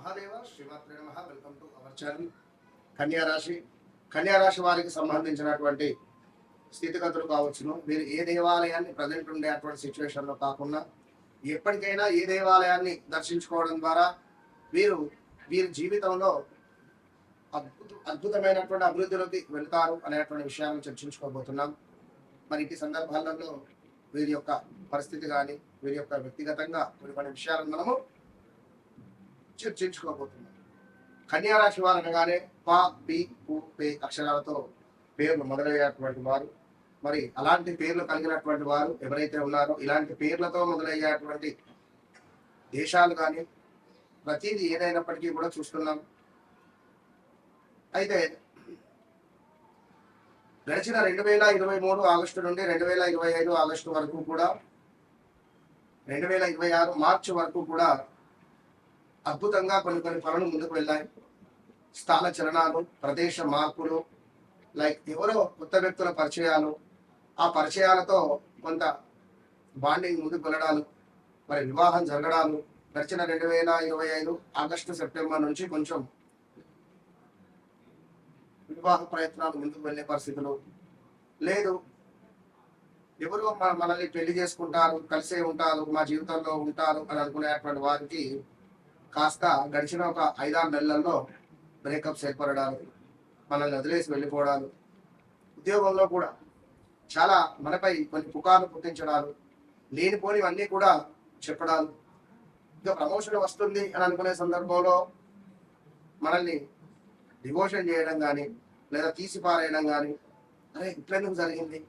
మహాదేవ శ్రీమాత్రే నమః. Welcome to our channel. కన్యా రాశి వారికి సంబంధించినటువంటి స్థితిగతులు కావచ్చును. మీరు ఏ దేవాలయాన్ని ప్రజెంట్ ఉండే అటువంటి సిచ్యువేషన్లో కాకుండా ఎప్పటికైనా ఏ దేవాలయాన్ని దర్శించుకోవడం ద్వారా వీరి జీవితంలో అద్భుతమైనటువంటి అభివృద్ధిలోకి వెళ్తారు అనేటువంటి విషయాన్ని చర్చించుకోబోతున్నాం. మరి ఈ సందర్భాలలో వీరి యొక్క పరిస్థితి కానీ వీరి యొక్క వ్యక్తిగతంగా కొన్ని విషయాలను మనము చర్చించుకోబోతున్నాం. కన్యారాశి వారు అనగానే పా పి పు పే అక్షరాలతో పేర్లు మొదలయ్యేటువంటి వారు. మరి అలాంటి పేర్లు కలిగినటువంటి వారు ఎవరైతే ఉన్నారో, ఇలాంటి పేర్లతో మొదలయ్యేటువంటి దేశాలు కానీ ప్రతిదీ ఏదైనప్పటికీ కూడా చూస్తున్నాం. అయితే గడిచిన 2023 ఆగస్టు నుండి 2025 ఆగస్టు వరకు కూడా 2026 మార్చి వరకు కూడా అద్భుతంగా కొన్ని పనులు ముందుకు వెళ్ళాయి. స్థాన చలనాలు, ప్రదేశ మార్పులు, లైక్ ఎవరో కొత్త వ్యక్తుల పరిచయాలు, ఆ పరిచయాలతో కొంత బాండింగ్ ముందుకు వెళ్ళడాలు, మరి వివాహం జరగడాలు గడిచిన 2025 ఆగస్టు సెప్టెంబర్ నుంచి కొంచెం వివాహ ప్రయత్నాలు ముందుకు వెళ్ళే పరిస్థితులు లేదు. ఎవరు మనల్ని పెళ్లి చేసుకుంటారు, కలిసే ఉంటారు, మా జీవితంలో ఉంటారు అని అనుకునేటువంటి వారికి కాస్త గడిచిన ఒక 5-6 నెలల్లో బ్రేకప్స్ ఏర్పడడాలు, మనల్ని వదిలేసి వెళ్ళిపోవడాలు, ఉద్యోగంలో కూడా చాలా మనపై కొన్ని పుకార్లు పుట్టించడాలు, లేనిపోనివన్నీ కూడా చెప్పడాలు, ఇంకా ప్రమోషన్ వస్తుంది అని అనుకునే సందర్భంలో మనల్ని డివోషన్ చేయడం కానీ లేదా తీసి పారేయడం కానీ, అరే ఇట్లా ఎందుకు జరిగింది,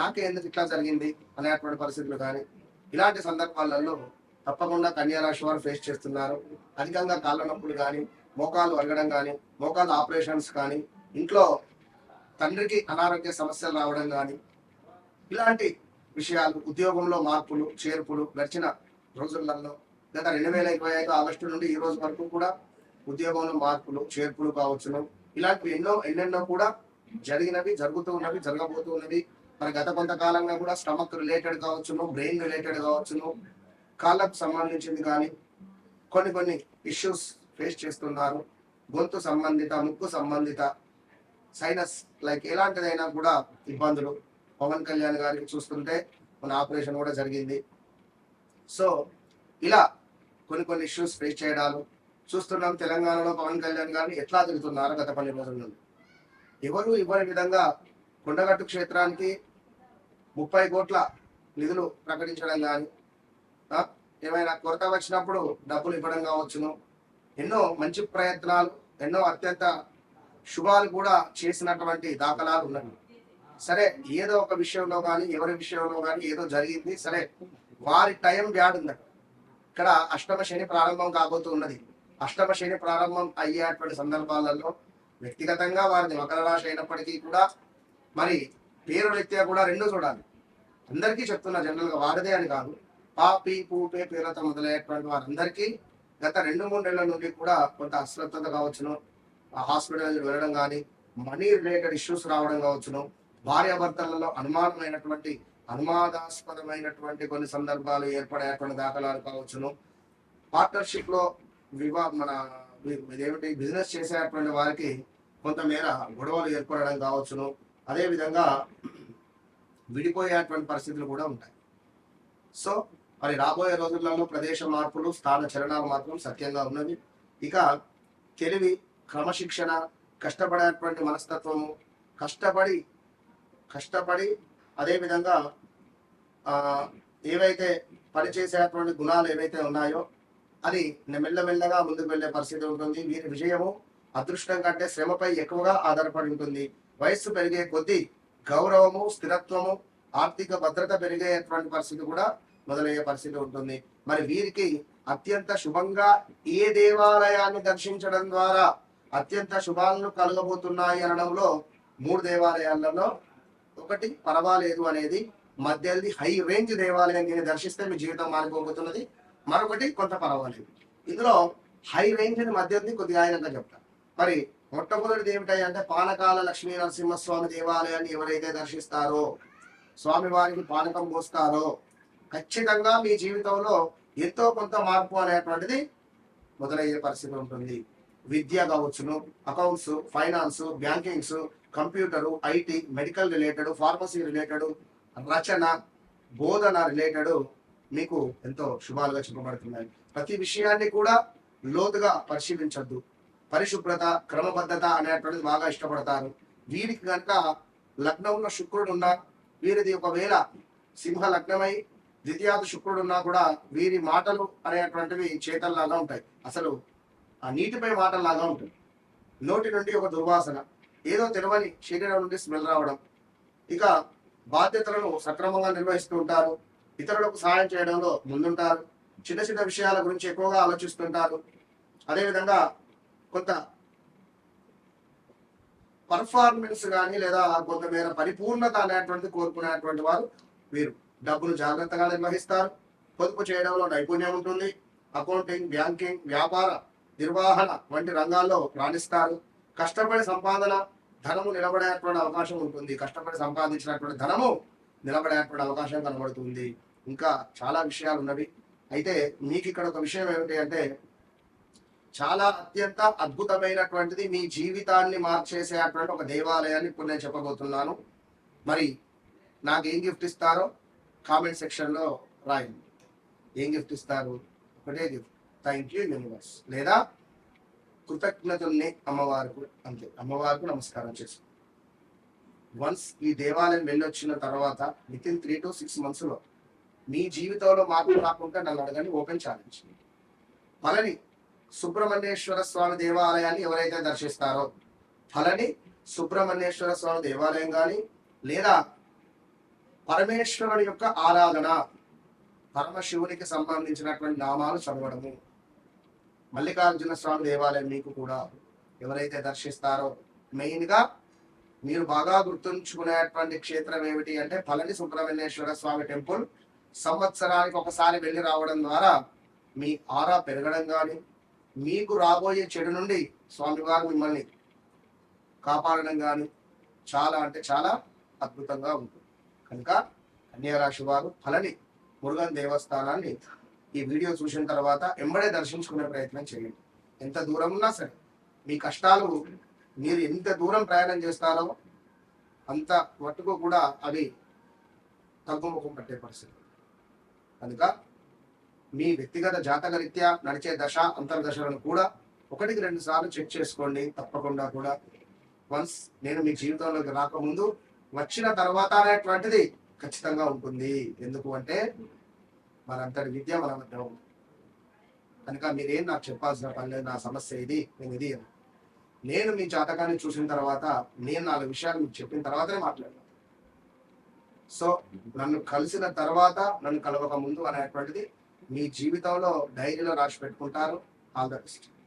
నాకే ఎందుకు ఇట్లా జరిగింది అనేటువంటి పరిస్థితులు కానీ, ఇలాంటి సందర్భాలలో తప్పకుండా కన్యారాశి వారు ఫేస్ చేస్తున్నారు. అధికంగా కాళ్ళ నొప్పులు కానీ, మోకాలు అరగడం కానీ, మోకాలు ఆపరేషన్స్ కానీ, ఇంట్లో తండ్రికి అనారోగ్య సమస్యలు రావడం కానీ, ఇలాంటి విషయాలు, ఉద్యోగంలో మార్పులు చేర్పులు గడిచిన రోజులలో గత 2025 ఆగస్టు నుండి ఈ రోజు వరకు కూడా ఉద్యోగంలో మార్పులు చేర్పులు కావచ్చును. ఇలాంటివి ఎన్నెన్నో కూడా జరిగినవి, జరుగుతూ ఉన్నవి, జరగబోతూ ఉన్నవి. మరి గత కొంతకాలంగా కూడా స్టమక్ రిలేటెడ్ కావచ్చును, బ్రెయిన్ రిలేటెడ్ కావచ్చును, కాళ్ళకు సంబంధించింది కానీ కొన్ని ఇష్యూస్ ఫేస్ చేస్తున్నారు. గొంతు సంబంధిత, ముక్కు సంబంధిత, సైనస్, లైక్ ఎలాంటిదైనా కూడా ఇబ్బందులు. పవన్ కళ్యాణ్ గారికి చూస్తుంటే మన ఆపరేషన్ కూడా జరిగింది. సో ఇలా కొన్ని ఇష్యూస్ ఫేస్ చేయడాలు చూస్తున్నాం. తెలంగాణలో పవన్ కళ్యాణ్ గారిని ఎట్లా తిరుగుతున్నారు గత 10 రోజుల నుండి. ఎవరు ఇవ్వని విధంగా కొండగట్టు క్షేత్రానికి 30 కోట్ల నిధులు ప్రకటించడం కానీ, ఏమైనా కొరత వచ్చినప్పుడు డబ్బులు ఇవ్వడం కావచ్చును. ఎన్నో మంచి ప్రయత్నాలు, ఎన్నో అత్యంత శుభాలు కూడా చేసినటువంటి దాఖలాలు ఉన్నాయి. సరే, ఏదో ఒక విషయంలో కానీ ఎవరి విషయంలో కానీ ఏదో జరిగింది. సరే, వారి టైం బ్యాడ్ ఉందట. ఇక్కడ అష్టమ శని ప్రారంభం కాబోతూ ఉన్నది. అష్టమ శని ప్రారంభం అయ్యేటువంటి సందర్భాలలో వ్యక్తిగతంగా వారిని మకర రాశి అయినప్పటికీ కూడా మరి పేరు రీత్యా కూడా రెండూ చూడాలి. అందరికీ చెప్తున్నా, జనరల్గా వారిదే అని కాదు, పా పీ పూ పే పేర్లతో మొదలయ్యేటువంటి వారందరికీ గత 2-3 నెలల నుండి కూడా కొంత అశ్రద్ధత కావచ్చును, హాస్పిటల్ వెళ్ళడం కానీ, మనీ రిలేటెడ్ ఇష్యూస్ రావడం కావచ్చును, భార్యాభర్తలలో అనుమానాస్పదమైనటువంటి కొన్ని సందర్భాలు ఏర్పడేటువంటి దాఖలాలు కావచ్చును. పార్ట్నర్షిప్ లో బిజినెస్ చేసేటువంటి వారికి కొంతమేర గొడవలు ఏర్పడడం కావచ్చును. అదేవిధంగా విడిపోయేటువంటి పరిస్థితులు కూడా ఉంటాయి. సో మరి రాబోయే రోజులలో ప్రదేశ మార్పులు, స్థాన చలనాలు మాత్రం సత్యంగా ఉన్నవి. ఇక తెలివి, క్రమశిక్షణ, కష్టపడేటువంటి మనస్తత్వము, కష్టపడి అదేవిధంగా ఏవైతే పనిచేసేటువంటి గుణాలు ఏవైతే ఉన్నాయో అది మెల్లమెల్లగా ముందుకు వెళ్లే పరిస్థితి ఉంటుంది. వీరి విజయము అదృష్టం కంటే శ్రమపై ఎక్కువగా ఆధారపడి ఉంటుంది. వయస్సు పెరిగే కొద్దీ గౌరవము, స్థిరత్వము, ఆర్థిక భద్రత పెరిగేటువంటి పరిస్థితి కూడా మొదలయ్యే పరిస్థితి ఉంటుంది. మరి వీరికి అత్యంత శుభంగా ఏ దేవాలయాన్ని దర్శించడం ద్వారా అత్యంత శుభాలను కలగబోతున్నాయి అనడంలో 3 దేవాలయాలలో ఒకటి పర్వాలేదు అనేది మధ్యది హై రేంజ్ దేవాలయం దీన్ని దర్శిస్తే మీ జీవితం మారిపోబోతున్నది. మరొకటి కొంత పర్వాలేదు. ఇందులో హై రేంజ్ మధ్యది కొద్దిగా ఆయనంగా చెప్తారు. మరి మొట్టమొదటిది ఏమిటాయి అంటే పానకాల లక్ష్మీ నరసింహస్వామి దేవాలయాన్ని ఎవరైతే దర్శిస్తారో, స్వామివారికి పానకం పోస్తారో, ఖచ్చితంగా మీ జీవితంలో ఎంతో కొంత మార్పు అనేటువంటిది మొదలయ్యే పరిస్థితి ఉంటుంది. విద్య కావచ్చును, accounts, finance, bankings, computer, IT, medical related, pharmacy related, రచన, బోధన రిలేటెడ్ మీకు ఎంతో శుభాలుగా చెప్పబడుతున్నాయి. ప్రతి విషయాన్ని కూడా లోతుగా పరిశీలించద్దు. పరిశుభ్రత, క్రమబద్ధత అనేటువంటిది బాగా ఇష్టపడతారు. వీరికి కనుక లగ్నంలో శుక్రుడు ఉన్నా, వీరిది ఒకవేళ సింహ లగ్నమై ద్వితీయాది శుక్రుడు ఉన్నా కూడా వీరి మాటలు అనేటువంటివి చేతల్లాగా ఉంటాయి. అసలు ఆ నీటిపై మాటల్లాగా ఉంటుంది. నోటి నుండి ఒక దుర్వాసన, ఏదో తెలియని శరీరం నుండి స్మెల్ రావడం. ఇక బాధ్యతలను సక్రమంగా నిర్వహిస్తూ ఉంటారు. ఇతరులకు సహాయం చేయడంలో ముందుంటారు. చిన్న చిన్న విషయాల గురించి ఎక్కువగా ఆలోచిస్తుంటారు. అదేవిధంగా కొంత పర్ఫార్మెన్స్ కానీ లేదా కొంతమేర పరిపూర్ణత అనేటువంటిది కోరుకునేటువంటి వారు వీరు. డబ్బును జాగ్రత్తగా నిర్వహిస్తారు. పొదుపు చేయడంలో నైపుణ్యం ఉంటుంది. అకౌంటింగ్, బ్యాంకింగ్, వ్యాపార నిర్వహణ వంటి రంగాల్లో రాణిస్తారు. కష్టపడి సంపాదన ధనము నిలబడేటువంటి అవకాశం ఉంటుంది. కష్టపడి సంపాదించినటువంటి ధనము నిలబడేటువంటి అవకాశం కనబడుతుంది. ఇంకా చాలా విషయాలు ఉన్నవి. అయితే మీకు ఇక్కడ ఒక విషయం ఏమిటి అంటే, చాలా అత్యంత అద్భుతమైనటువంటిది, మీ జీవితాన్ని మార్చేసేటువంటి ఒక దేవాలయాన్ని ఇప్పుడు నేను చెప్పబోతున్నాను. మరి నాకు ఏం గిఫ్ట్ ఇస్తారో కామెంట్ సెక్షన్లో రాయండి. ఏం గిఫ్ట్ ఇస్తారు? ఒకటే గిఫ్ట్, థ్యాంక్ యూ యూనివర్స్, లేదా కృతజ్ఞతల్ని అమ్మవారికి, అంతే. అమ్మవారికి నమస్కారం చేసుకో. వన్స్ ఈ దేవాలయం వెళ్ళొచ్చిన తర్వాత వితిన్ 3 to 6 months మీ జీవితంలో మార్పు రాకుండా నన్ను అడగండి. Open challenge. పళని సుబ్రహ్మణ్యేశ్వర స్వామి దేవాలయాన్ని ఎవరైతే దర్శిస్తారో, పళని సుబ్రహ్మణ్యేశ్వర స్వామి దేవాలయం కానీ, లేదా పరమేశ్వరుని యొక్క ఆరాధన, పరమశివునికి సంబంధించినటువంటి నామాలు చదవడము, మల్లికార్జున స్వామి దేవాలయం మీకు కూడా ఎవరైతే దర్శిస్తారో, మెయిన్గా మీరు బాగా గుర్తుంచుకునేటువంటి క్షేత్రం ఏమిటి అంటే పళని సుబ్రహ్మణ్యేశ్వర స్వామి టెంపుల్. సంవత్సరానికి ఒకసారి వెళ్ళి రావడం ద్వారా మీ ఆరా పెరగడం కానీ, మీకు రాబోయే చెడు నుండి స్వామివారు మిమ్మల్ని కాపాడడం కానీ చాలా అంటే చాలా అద్భుతంగా ఉంటుంది. కనుక కన్యారాశి వారు పళని మురుగన్ దేవస్థానాన్ని ఈ వీడియో చూసిన తర్వాత ఎంబడే దర్శించుకునే ప్రయత్నం చేయండి. ఎంత దూరం ఉన్నా సరే, మీ కష్టాలు మీరు ఎంత దూరం ప్రయాణం చేస్తారో అంత మట్టుకు కూడా అవి తగ్గుముఖం పట్టే పరిస్థితి. కనుక మీ వ్యక్తిగత జాతకరీత్యా నడిచే దశ అంతర్దశలను కూడా 1-2 సార్లు చెక్ చేసుకోండి. తప్పకుండా కూడా వన్స్ నేను మీ జీవితంలోకి రాకముందు, వచ్చిన తర్వాత అనేటువంటిది ఖచ్చితంగా ఉంటుంది. ఎందుకు అంటే మనంతటి విద్య మన మధ్య ఉంది. కనుక మీరేం నాకు చెప్పాల్సిన పని లేదు. నా సమస్య ఇది, నేను ఇది అని. నేను మీ జాతకాన్ని చూసిన తర్వాత, నేను 4 విషయాలు మీకు చెప్పిన తర్వాతనే మాట్లాడతాను. సో నన్ను కలిసిన తర్వాత, నన్ను కలవక ముందు అనేటువంటిది మీ జీవితంలో డైరీలో రాసి పెట్టుకుంటారు. All the best.